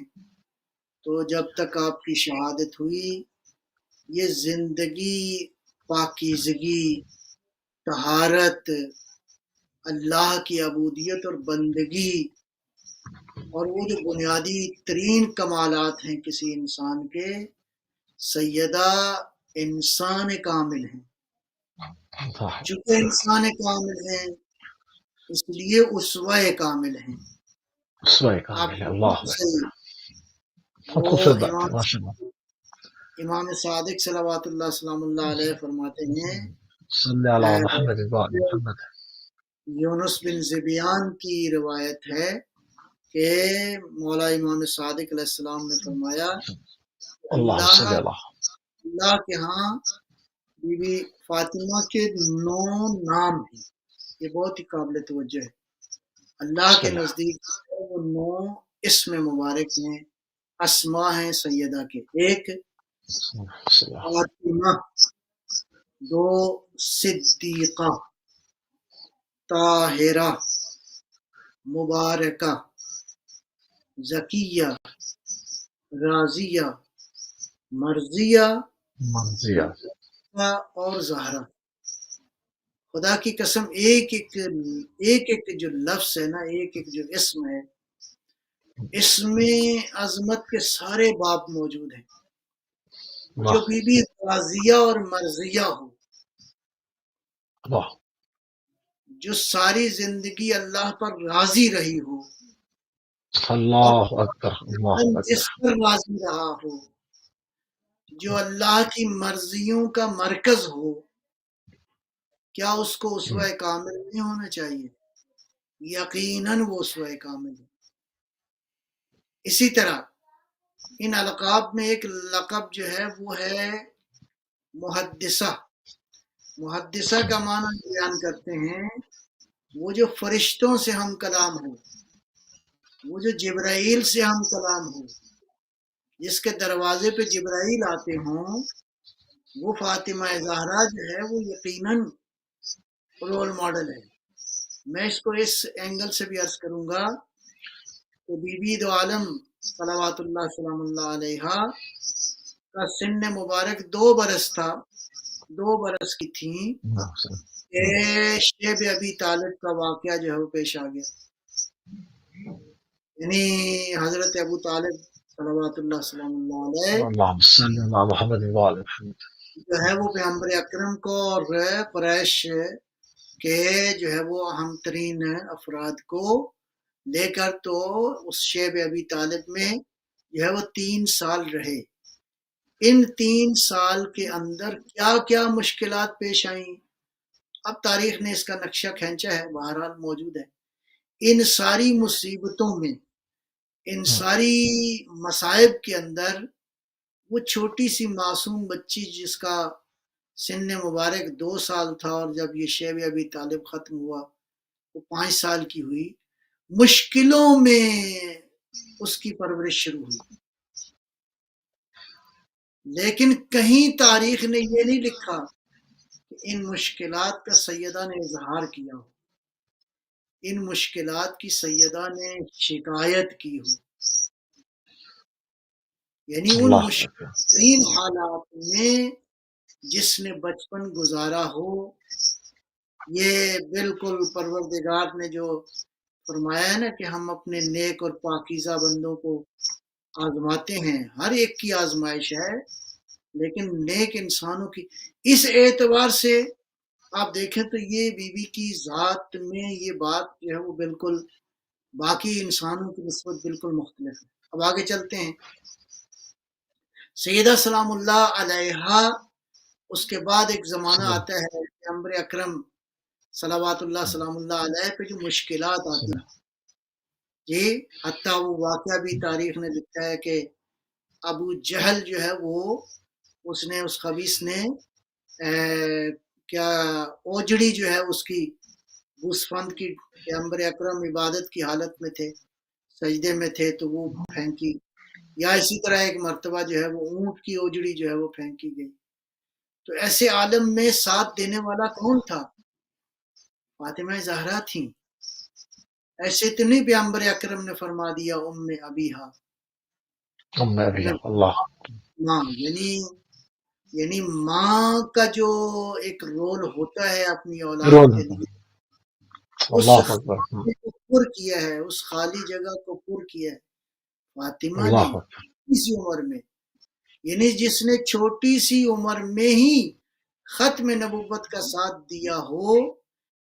تو جب تک آپ کی شہادت ہوئی یہ زندگی، پاکیزگی، طہارت، اللہ کی عبودیت اور بندگی اور وہ جو بنیادی ترین کمالات ہیں کسی انسان کے، سیدہ انسان کامل ہیں. چونکہ انسان کامل ہیں اس لیے اسوہ کامل ہیں. اسوہ آپ کامل ہے. اللہ بہت وہ خوبصورت بات ہے. ماشاء اللہ. امام صادق صلوات اللہ سلام اللہ علیہ فرماتے ہیں، صلی علی محمد و علی محمد. یونس بن زبیان کی روایت ہے کہ مولا امام صادق علیہ السلام نے فرمایا اللہ صلی اللہ. اللہ کے ہاں بی بی فاطمہ کے 9 نام ہیں. یہ بہت ہی قابل توجہ ہے. اللہ بسم کے اللہ نزدیک وہ 9 اسم مبارک ہیں، اسما ہیں سیدہ کے، ایک بسم اللہ فاطمہ، دو صدیقہ، طاہرہ، مبارکہ، زکیہ، راضیہ، مرضیہ مرضیہ اور زہرا۔ خدا کی قسم ایک ایک جو لفظ ہے نا، ایک ایک جو اسم ہے، اس میں عظمت کے سارے باب موجود ہیں۔ جو واہ بی بی راضیہ اور مرضیہ ہو، واہ جو ساری زندگی اللہ پر راضی رہی ہو اور اللہ اکبر اللہ جس اکبر پر راضی رہا ہو، جو اللہ کی مرضیوں کا مرکز ہو، کیا اس کو اسوہ کامل نہیں ہونا چاہیے؟ یقیناً وہ اسوہ کامل ہے۔ اسی طرح ان القاب میں ایک لقب جو ہے وہ ہے محدثہ۔ محدثہ کا معنی بیان کرتے ہیں وہ جو فرشتوں سے ہم کلام ہو، وہ جو جبرائیل سے ہم کلام ہو، جس کے دروازے پہ جبرائیل آتے ہوں، وہ فاطمہ زہرا جو ہے وہ یقیناً رول ماڈل ہے۔ میں اس کو اس اینگل سے بھی عرض کروں گا کہ بی بی دو عالم صلوات اللہ سلام اللہ علیہا کا سن مبارک 2 برس تھا، 2 برس کی تھیں کہ شیب ابی طالب کا واقعہ جو ہے وہ پیش آ گیا۔ یعنی حضرت ابو طالب صلوات اللہ سلام اللہ علیہ اللہم صلی اللہ محمد وآل محمد جو ہے وہ پیغمبر اکرم کو اور قریش کے جو ہے وہ اہم ترین افراد کو لے کر تو اس شیب ابی طالب میں جو ہے وہ 3 سال رہے۔ ان 3 سال کے اندر کیا کیا مشکلات پیش آئیں، اب تاریخ نے اس کا نقشہ کھینچا ہے، بہرحال موجود ہے۔ ان ساری مصیبتوں میں، ان ساری مصائب کے اندر وہ چھوٹی سی معصوم بچی جس کا سن مبارک 2 سال تھا، اور جب یہ شیب ابی طالب ختم ہوا وہ 5 سال کی ہوئی، مشکلوں میں اس کی پرورش شروع ہوئی۔ لیکن کہیں تاریخ نے یہ نہیں لکھا کہ ان مشکلات کا سیدہ نے اظہار کیا ہو، ان مشکلات کی سیدہ نے شکایت کی ہو۔ یعنی ان اللہ اکبر مشکل حالات میں جس نے بچپن گزارا ہو، یہ بالکل پروردگار نے جو فرمایا ہے نا کہ ہم اپنے نیک اور پاکیزہ بندوں کو آزماتے ہیں، ہر ایک کی آزمائش ہے، لیکن نیک انسانوں کی اس اعتبار سے آپ دیکھیں تو یہ بی بی کی ذات میں یہ بات جو ہے وہ بالکل باقی انسانوں کی نسبت بالکل مختلف ہے۔ اب آگے چلتے ہیں۔ سیدہ سلام اللہ علیہا، اس کے بعد ایک زمانہ آتا ہے پیغمبر اکرم صلوات اللہ سلام اللہ علیہ پہ جو مشکلات آتی ہیں، جی حتیٰ وہ واقعہ بھی تاریخ نے لکھا ہے کہ ابو جہل جو ہے وہ اس خبیث نے کیا اوجڑی جو ہے اس کی گوسفند کی، پیغمبر اکرم عبادت کی حالت میں تھے، سجدے میں تھے تو وہ پھینکی، یا اسی طرح ایک مرتبہ جو ہے وہ اونٹ کی اوجڑی جو ہے وہ پھینکی گئی۔ تو ایسے عالم میں ساتھ دینے والا کون تھا؟ فاطمہ زہرا تھیں۔ ایسے تو نہیں پیغمبر اکرم نے فرما دیا ام ابیہا، اللہ ماں، یعنی ماں کا جو ایک رول ہوتا ہے اپنی اولاد کے لیے، اس اللہ اکبر خالی کو پر کیا ہے، اس خالی جگہ کو پر کیا ہے فاطمہ نے اللہ اکبر چھوٹی سی عمر میں۔ یعنی جس نے چھوٹی سی عمر میں ہی ختم نبوت کا ساتھ دیا ہو،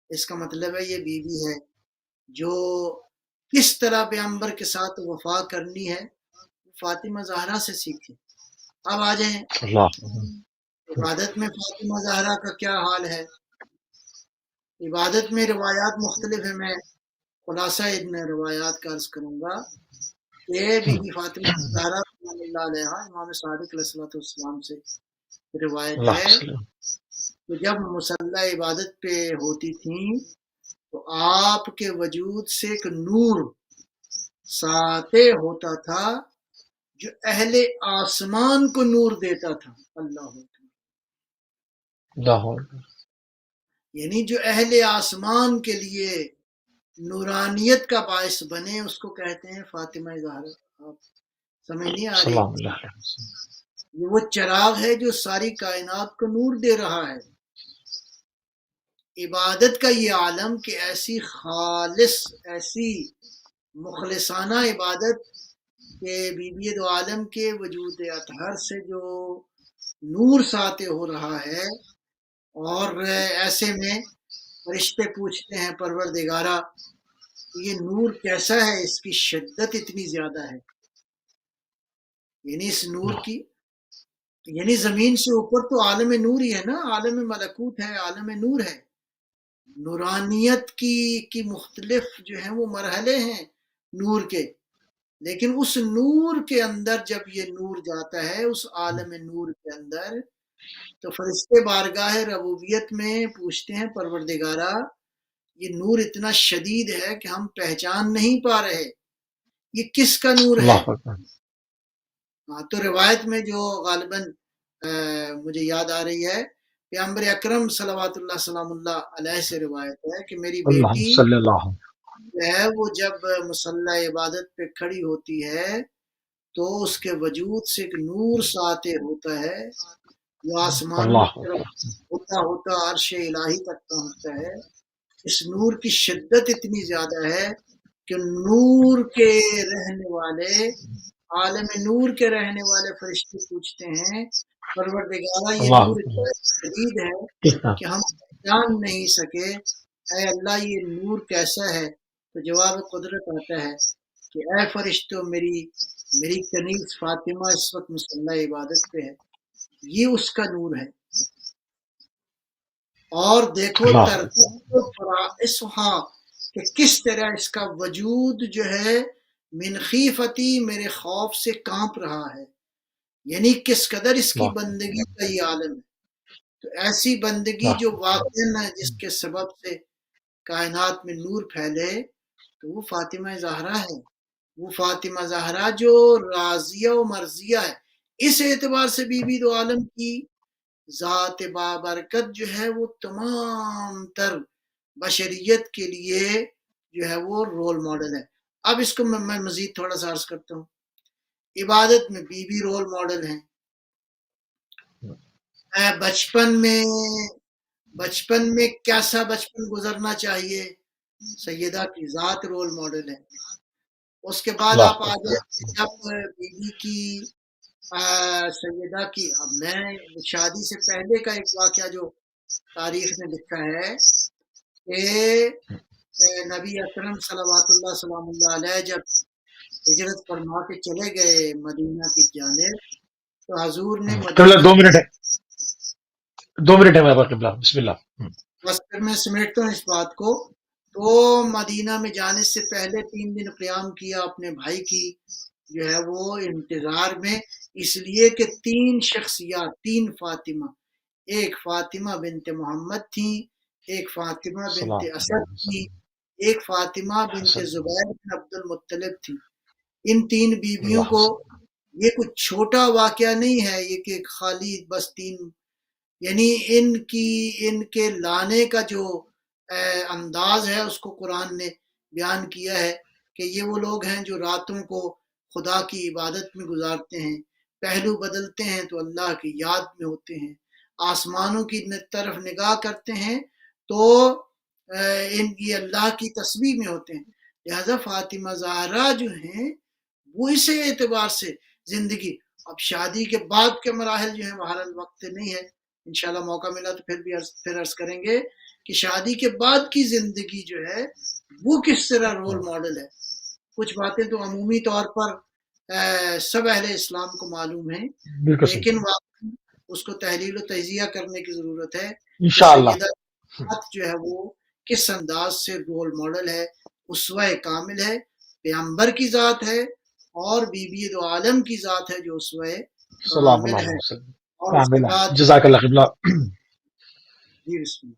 اس کا مطلب ہے یہ بیوی ہے جو کس طرح پیغمبر کے ساتھ وفا کرنی ہے، فاطمہ زہرا سے سیکھے۔ اب آ جائیں اللہ عبادت میں فاطمہ زہرا کا کیا حال ہے۔ عبادت میں روایات مختلف ہیں، میں خلاصہ ان روایات کا عرض کروں گا کہ بی بی فاطمہ زہرا رحمۃ اللہ علیہا، امام صادق علیہ السلام سے روایت اللہ ہے کہ جب مصلی عبادت پہ ہوتی تھیں تو آپ کے وجود سے ایک نور ساطع ہوتا تھا جو اہل آسمان کو نور دیتا تھا. اللہ اکبر. لاہور یعنی جو اہل آسمان کے لیے نورانیت کا باعث بنے اس کو کہتے ہیں فاطمہ زہرا. آپ سمجھ نہیں آ رہی؟ سلام اللہ علیہ وسلم. یہ وہ چراغ ہے جو ساری کائنات کو نور دے رہا ہے. عبادت کا یہ عالم کہ ایسی خالص، ایسی مخلصانہ عبادت کہ بی بی دو عالم کے وجود اطہر سے جو نور ساطع ہو رہا ہے، اور ایسے میں فرشتے پوچھتے ہیں پروردگارہ یہ نور کیسا ہے، اس کی شدت اتنی زیادہ ہے. یعنی اس نور کی، یعنی زمین سے اوپر تو عالم نور ہی ہے نا، عالم ملکوت ہے، عالم نور ہے. نورانیت کی مختلف جو ہیں وہ مرحلے ہیں نور کے، لیکن اس نور کے اندر جب یہ نور جاتا ہے اس عالم نور کے اندر، تو فرشتے بارگاہ ربوبیت میں پوچھتے ہیں پروردگارہ یہ نور اتنا شدید ہے کہ ہم پہچان نہیں پا رہے، یہ کس کا نور ہے؟ اللہ اکبر. تو روایت میں جو غالباً مجھے یاد آ رہی ہے، پیغمبر اکرم صلوات اللہ سلام اللہ علیہ سے روایت ہے کہ میری اللہ بیٹی صلی اللہ جو ہے وہ جب مصلی عبادت پہ کھڑی ہوتی ہے تو اس کے وجود سے ایک نور ساطع ہوتا ہے جو آسمانوں اللہ کی طرف ہوتا ہوتا عرش الہی تک پہنچتا ہے. اس نور کی شدت اتنی زیادہ ہے کہ نور کے رہنے والے، عالم نور کے رہنے والے فرشتے پوچھتے ہیں پروردگارہ یہ اللہ نور اتنا شدید ہے کتنا کہ ہم جان نہیں سکے، اے اللہ یہ نور کیسا ہے؟ تو جواب قدرت آتا ہے کہ اے فرشتوں میری کنیز فاطمہ اس وقت مصلی عبادت پہ ہے، یہ اس کا نور ہے. اور دیکھو اللہ ترتیب فرائصہا کہ کس طرح اس کا وجود جو ہے من خیفتی میرے خوف سے کانپ رہا ہے، یعنی کس قدر اس کی اللہ بندگی کا یہ عالم ہے. تو ایسی بندگی جو واقع ہے جس کے سبب سے کائنات میں نور پھیلے تو وہ فاطمہ زہرا ہے. وہ فاطمہ زہرا جو راضیہ و مرضیہ ہے. اس اعتبار سے بی بی دو عالم کی ذات بابرکت جو ہے وہ تمام تر بشریت کے لیے جو ہے وہ رول ماڈل ہے. اب اس کو میں مزید تھوڑا سا عرض کرتا ہوں. عبادت میں بی بی رول ماڈل ہیں. بچپن میں کیسا بچپن گزرنا چاہیے، سیدہ کی ذات رول ماڈل ہے. اس کے بعد اللہ آپ آ جائیں جب بی بی کی سیدہ کی، اب میں شادی سے پہلے کا ایک واقعہ جو تاریخ نے لکھا ہے کہ نبی اکرم صلوات اللہ سلام اللہ علیہ جب ہجرت فرما کے چلے گئے مدینہ کی جانب تو حضور نے قبلہ مدینہ 2 منٹ ہے، 2 منٹ ہے میرے پاس قبلہ. بسم اللہ. بس پھر میں سمیٹتا ہوں اس بات کو. تو مدینہ میں جانے سے پہلے 3 دن قیام کیا اپنے بھائی کی جو ہے وہ انتظار میں، اس لیے کہ 3 شخصیات، 3 فاطمہ، ایک فاطمہ بنت محمد تھی، ایک فاطمہ بنت اسد تھی، ایک فاطمہ بنت زبیر بن عبد المطلب تھی. ان 3 بیویوں کو یہ کچھ چھوٹا واقعہ نہیں ہے، یہ کہ خالی بس 3، یعنی ان کے لانے کا جو انداز ہے اس کو قرآن نے بیان کیا ہے کہ یہ وہ لوگ ہیں جو راتوں کو خدا کی عبادت میں گزارتے ہیں، پہلو بدلتے ہیں تو اللہ کی یاد میں ہوتے ہیں، آسمانوں کی طرف نگاہ کرتے ہیں تو ان کی اللہ کی تسبیح میں ہوتے ہیں. لہذا فاطمہ زہرا جو ہیں وہ اس اعتبار سے زندگی، اب شادی کے بعد کے مراحل جو ہیں بہرحال وقت نہیں ہے، انشاءاللہ موقع ملا تو پھر عرض کریں گے کہ شادی کے بعد کی زندگی جو ہے وہ کس طرح رول ماڈل ہے. کچھ باتیں تو عمومی طور پر سب اہل اسلام کو معلوم ہیں، لیکن واقعی اس کو تحلیل و تجزیہ کرنے کی ضرورت ہے کہ سیدہ جو ہے وہ کس انداز سے رول ماڈل ہے، اسوہ کامل ہے، پیغمبر کی ذات ہے اور بی بی دو عالم کی ذات ہے جو اسوہ کامل ہے. اور اس کے بعد جزاک اللہ قبلہ. جی بسم اللہ.